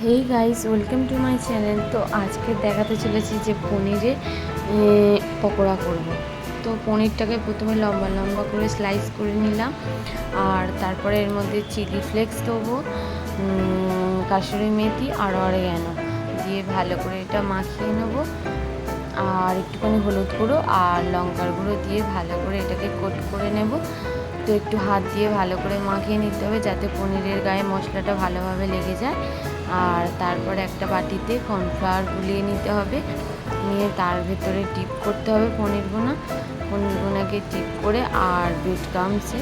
Hey guys, welcome to my channel. তো আজকে দেখাতে চলেছি যে পনিরে পকোড়া করব। তো পনিরটাকে প্রথমে লম্বা লম্বা করে স্লাইস করে নিলাম, আর তারপরে এর মধ্যে চিলি ফ্লেক্স দেবো, কাসুরি মেথি আর অরিগ্যানো দিয়ে ভালো করে এটা মাখিয়ে নেব, আর একটুখানি হলুদ গুঁড়ো আর লঙ্কার গুঁড়ো দিয়ে ভালো করে এটাকে কোট করে নেব। তো একটু হাত দিয়ে ভালো করে মাখিয়ে নিতে হবে যাতে পনিরের গায়ে মশলাটা ভালোভাবে লেগে যায়। আর তারপর একটা বাটিতে কর্নফ্লাওয়ার গুলিয়ে নিতে হবে, নিয়ে তার ভেতরে ডিপ করতে হবে পনিরগুলোকে ডিপ করে আর ব্রেড ক্রাম্বসে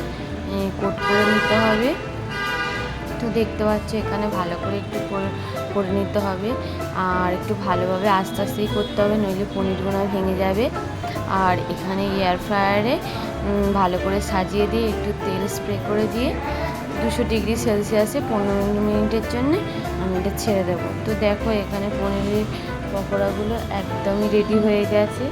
কোট করে নিতে হবে। তো দেখতে পাচ্ছ এখানে ভালো করে একটু করে নিতে হবে, আর একটু ভালোভাবে আস্তে আস্তেই করতে হবে, নইলে পনিরগুলো ভেঙে যাবে। আর এখানে এয়ার ফ্রায়ারে ভালো করে সাজিয়ে দিয়ে একটু তেল স্প্রে করে দিয়ে 200 ডিগ্রি সেলসিয়াসে 15 মিনিটের জন্য আমি এটা ছেড়ে দেবো। তো দেখো এখানে পনিরের পকোড়াগুলো একদমই রেডি হয়ে গেছে।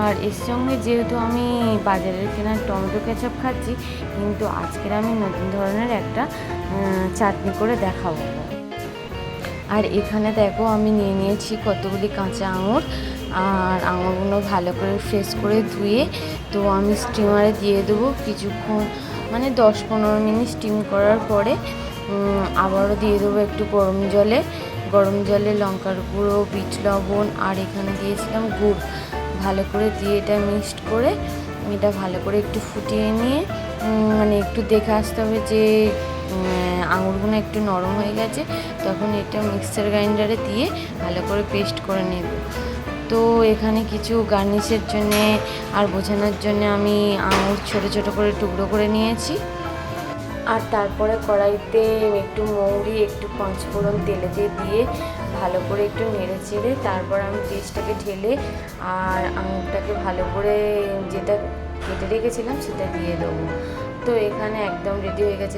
আর এর সঙ্গে যেহেতু আমি বাজারের কেনার টমেটো কেচাপ খাচ্ছি, কিন্তু আজকের আমি নতুন ধরনের একটা চাটনি করে দেখাবো। আর এখানে দেখো আমি নিয়ে নিয়েছি কতগুলি কাঁচা আঙুর, আর আঙুরগুলো ভালো করে ফ্রেশ করে ধুয়ে তো আমি স্টিমারে দিয়ে দেবো কিছুক্ষণ, মানে 10-15 মিনিট স্টিম করার পরে আবারও দিয়ে দেবো একটু গরম জলে লঙ্কার গুঁড়ো, বিট লবণ আর এখানে দিয়েছিলাম গুড়, ভালো করে দিয়ে এটা মিক্সড করে এটা ভালো করে একটু ফুটিয়ে নিয়ে মানে একটু দেখে আসতে হবে যে আঙুরগুলো একটু নরম হয়ে গেছে, তখন এটা মিক্সার গ্রাইন্ডারে দিয়ে ভালো করে পেস্ট করে নেব। তো এখানে কিছু গার্নিশের জন্যে আর বোঝানোর জন্য আমি আঙুর ছোটো ছোটো করে টুকরো করে নিয়েছি। আর তারপরে কড়াইতে একটু মৌরি, একটু পাঁচফোড়ন তেলেতে দিয়ে ভালো করে একটু নেড়ে চেড়ে তারপর আমি পেস্টটাকে ঢেলে আর আঙুরটাকে ভালো করে যেটা কেটে রেখেছিলাম সেটা দিয়ে দেবো। তো এখানে একদম রেডি হয়ে গেছে।